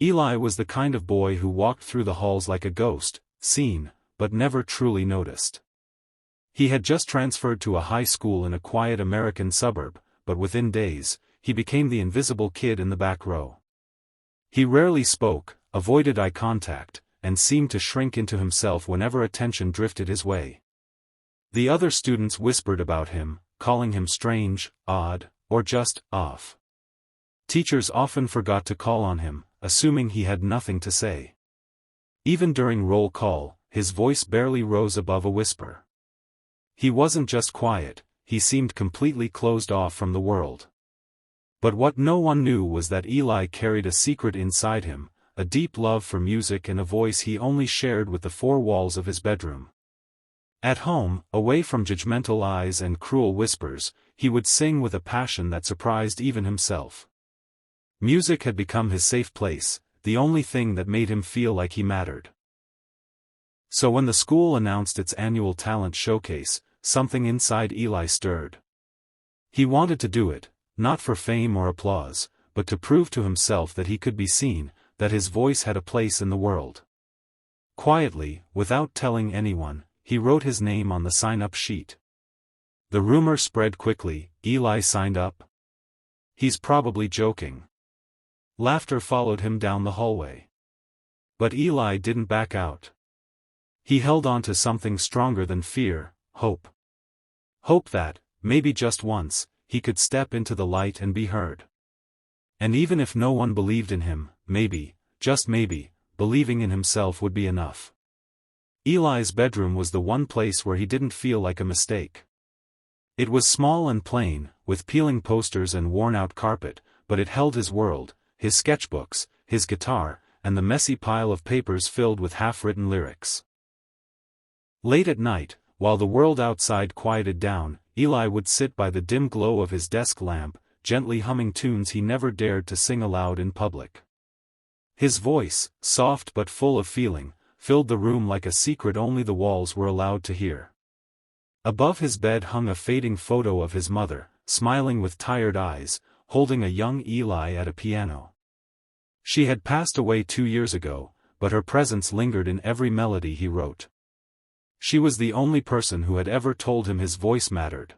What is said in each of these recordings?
Eli was the kind of boy who walked through the halls like a ghost, seen, but never truly noticed. He had just transferred to a high school in a quiet American suburb, but within days, he became the invisible kid in the back row. He rarely spoke, avoided eye contact, and seemed to shrink into himself whenever attention drifted his way. The other students whispered about him, calling him strange, odd, or just off. Teachers often forgot to call on him, assuming he had nothing to say. Even during roll call, his voice barely rose above a whisper. He wasn't just quiet, he seemed completely closed off from the world. But what no one knew was that Eli carried a secret inside him, a deep love for music and a voice he only shared with the four walls of his bedroom. At home, away from judgmental eyes and cruel whispers, he would sing with a passion that surprised even himself. Music had become his safe place, the only thing that made him feel like he mattered. So when the school announced its annual talent showcase, something inside Eli stirred. He wanted to do it, not for fame or applause, but to prove to himself that he could be seen, that his voice had a place in the world. Quietly, without telling anyone, he wrote his name on the sign-up sheet. The rumor spread quickly, Eli signed up? He's probably joking. Laughter followed him down the hallway. But Eli didn't back out. He held on to something stronger than fear, hope. Hope that, maybe just once, he could step into the light and be heard. And even if no one believed in him, maybe, just maybe, believing in himself would be enough. Eli's bedroom was the one place where he didn't feel like a mistake. It was small and plain, with peeling posters and worn-out carpet, but it held his world, his sketchbooks, his guitar, and the messy pile of papers filled with half-written lyrics. Late at night, while the world outside quieted down, Eli would sit by the dim glow of his desk lamp, gently humming tunes he never dared to sing aloud in public. His voice, soft but full of feeling, filled the room like a secret only the walls were allowed to hear. Above his bed hung a fading photo of his mother, smiling with tired eyes, holding a young Eli at a piano. She had passed away 2 years ago, but her presence lingered in every melody he wrote. She was the only person who had ever told him his voice mattered.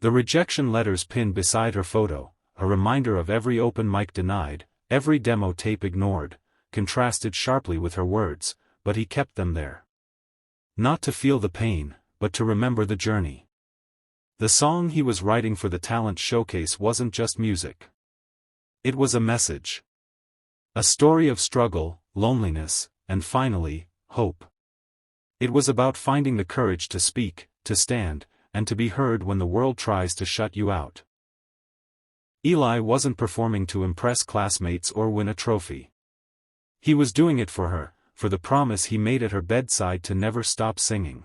The rejection letters pinned beside her photo, a reminder of every open mic denied, every demo tape ignored, contrasted sharply with her words, but he kept them there. Not to feel the pain, but to remember the journey. The song he was writing for the talent showcase wasn't just music. It was a message. A story of struggle, loneliness, and finally, hope. It was about finding the courage to speak, to stand, and to be heard when the world tries to shut you out. Eli wasn't performing to impress classmates or win a trophy. He was doing it for her, for the promise he made at her bedside to never stop singing.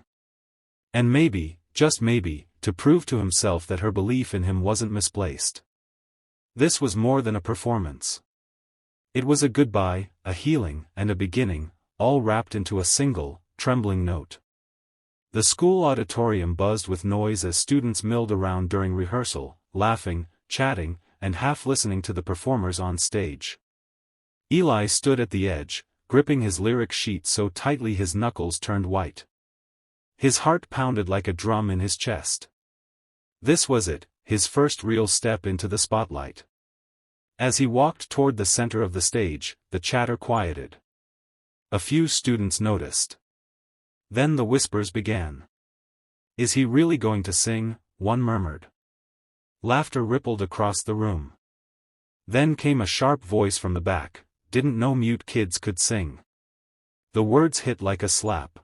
And maybe, just maybe, to prove to himself that her belief in him wasn't misplaced. This was more than a performance. It was a goodbye, a healing, and a beginning, all wrapped into a single, trembling note. The school auditorium buzzed with noise as students milled around during rehearsal, laughing, chatting, and half listening to the performers on stage. Eli stood at the edge, gripping his lyric sheet so tightly his knuckles turned white. His heart pounded like a drum in his chest. This was it, his first real step into the spotlight. As he walked toward the center of the stage, the chatter quieted. A few students noticed. Then the whispers began. "Is he really going to sing?" one murmured. Laughter rippled across the room. Then came a sharp voice from the back, "Didn't know mute kids could sing." The words hit like a slap.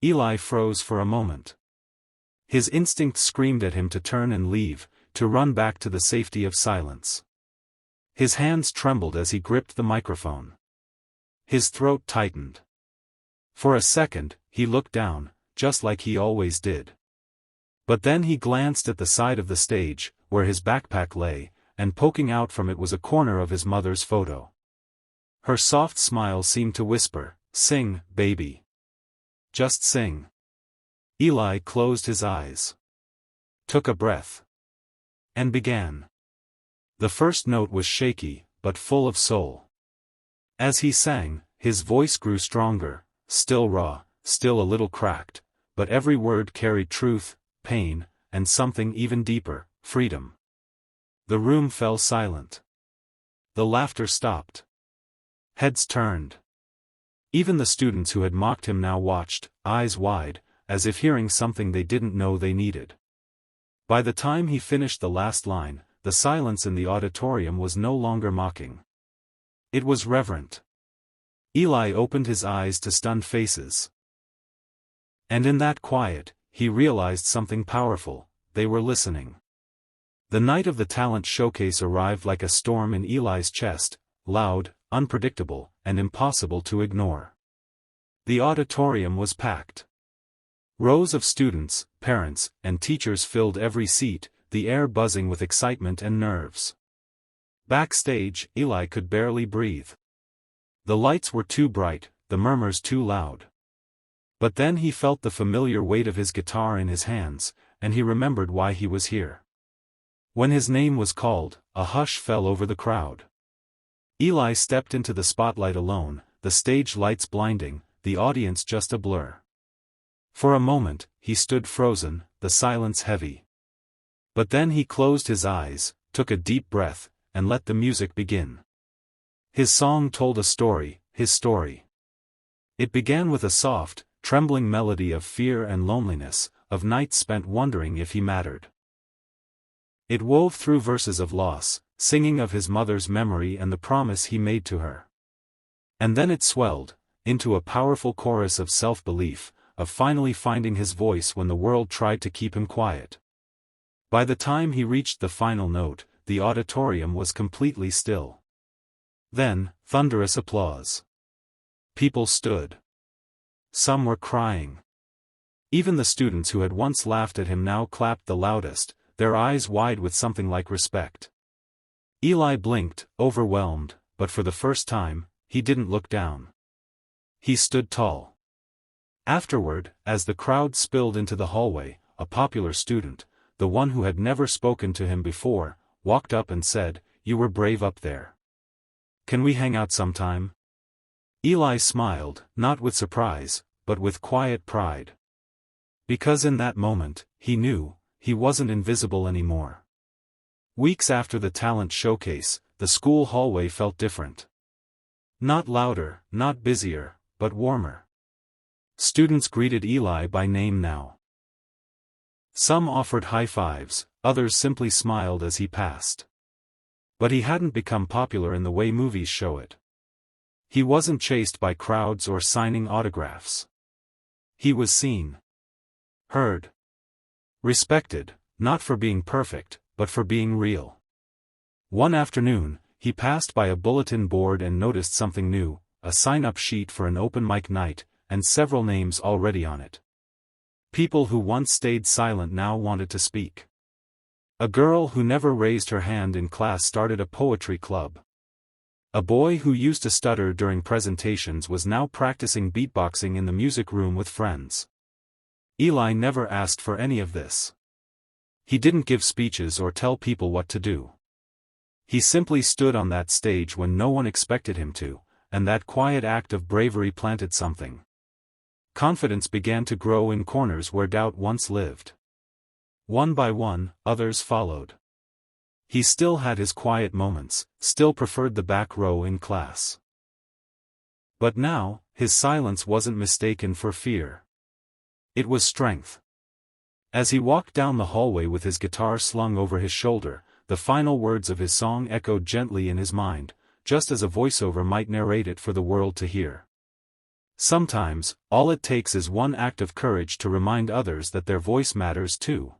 Eli froze for a moment. His instinct screamed at him to turn and leave, to run back to the safety of silence. His hands trembled as he gripped the microphone. His throat tightened. For a second, he looked down, just like he always did. But then he glanced at the side of the stage, where his backpack lay, and poking out from it was a corner of his mother's photo. Her soft smile seemed to whisper, "Sing, baby. Just sing." Eli closed his eyes. Took a breath. And began. The first note was shaky, but full of soul. As he sang, his voice grew stronger, still raw, still a little cracked, but every word carried truth, pain, and something even deeper, freedom. The room fell silent. The laughter stopped. Heads turned. Even the students who had mocked him now watched, eyes wide, as if hearing something they didn't know they needed. By the time he finished the last line, the silence in the auditorium was no longer mocking. It was reverent. Eli opened his eyes to stunned faces. And in that quiet, he realized something powerful: they were listening. The night of the talent showcase arrived like a storm in Eli's chest, loud, unpredictable, and impossible to ignore. The auditorium was packed. Rows of students, parents, and teachers filled every seat, the air buzzing with excitement and nerves. Backstage, Eli could barely breathe. The lights were too bright, the murmurs too loud. But then he felt the familiar weight of his guitar in his hands, and he remembered why he was here. When his name was called, a hush fell over the crowd. Eli stepped into the spotlight alone, the stage lights blinding, the audience just a blur. For a moment, he stood frozen, the silence heavy. But then he closed his eyes, took a deep breath, and let the music begin. His song told a story, his story. It began with a soft, trembling melody of fear and loneliness, of nights spent wondering if he mattered. It wove through verses of loss, singing of his mother's memory and the promise he made to her. And then it swelled into a powerful chorus of self-belief, of finally finding his voice when the world tried to keep him quiet. By the time he reached the final note, the auditorium was completely still. Then, thunderous applause. People stood. Some were crying. Even the students who had once laughed at him now clapped the loudest, their eyes wide with something like respect. Eli blinked, overwhelmed, but for the first time, he didn't look down. He stood tall. Afterward, as the crowd spilled into the hallway, a popular student, the one who had never spoken to him before, walked up and said, "You were brave up there. Can we hang out sometime?" Eli smiled, not with surprise, but with quiet pride. Because in that moment, he knew, he wasn't invisible anymore. Weeks after the talent showcase, the school hallway felt different. Not louder, not busier, but warmer. Students greeted Eli by name now. Some offered high fives, others simply smiled as he passed. But he hadn't become popular in the way movies show it. He wasn't chased by crowds or signing autographs. He was seen. Heard. Respected, not for being perfect, but for being real. One afternoon, he passed by a bulletin board and noticed something new, a sign-up sheet for an open mic night, and several names already on it. People who once stayed silent now wanted to speak. A girl who never raised her hand in class started a poetry club. A boy who used to stutter during presentations was now practicing beatboxing in the music room with friends. Eli never asked for any of this. He didn't give speeches or tell people what to do. He simply stood on that stage when no one expected him to, and that quiet act of bravery planted something. Confidence began to grow in corners where doubt once lived. One by one, others followed. He still had his quiet moments, still preferred the back row in class. But now, his silence wasn't mistaken for fear. It was strength. As he walked down the hallway with his guitar slung over his shoulder, the final words of his song echoed gently in his mind, just as a voiceover might narrate it for the world to hear. Sometimes, all it takes is one act of courage to remind others that their voice matters too.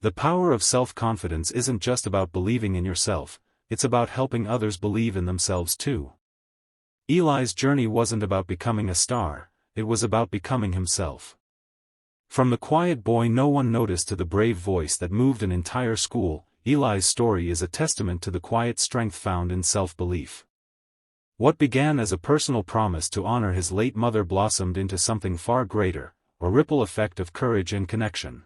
The power of self-confidence isn't just about believing in yourself, it's about helping others believe in themselves too. Eli's journey wasn't about becoming a star, it was about becoming himself. From the quiet boy no one noticed to the brave voice that moved an entire school, Eli's story is a testament to the quiet strength found in self-belief. What began as a personal promise to honor his late mother blossomed into something far greater, a ripple effect of courage and connection.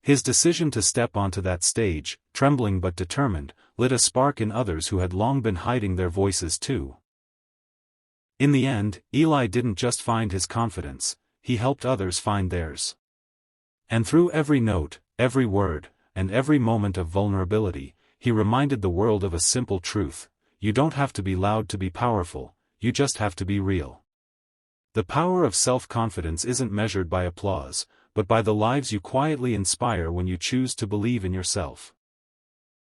His decision to step onto that stage, trembling but determined, lit a spark in others who had long been hiding their voices too. In the end, Eli didn't just find his confidence, he helped others find theirs. And through every note, every word, and every moment of vulnerability, he reminded the world of a simple truth: you don't have to be loud to be powerful, you just have to be real. The power of self-confidence isn't measured by applause, but by the lives you quietly inspire when you choose to believe in yourself.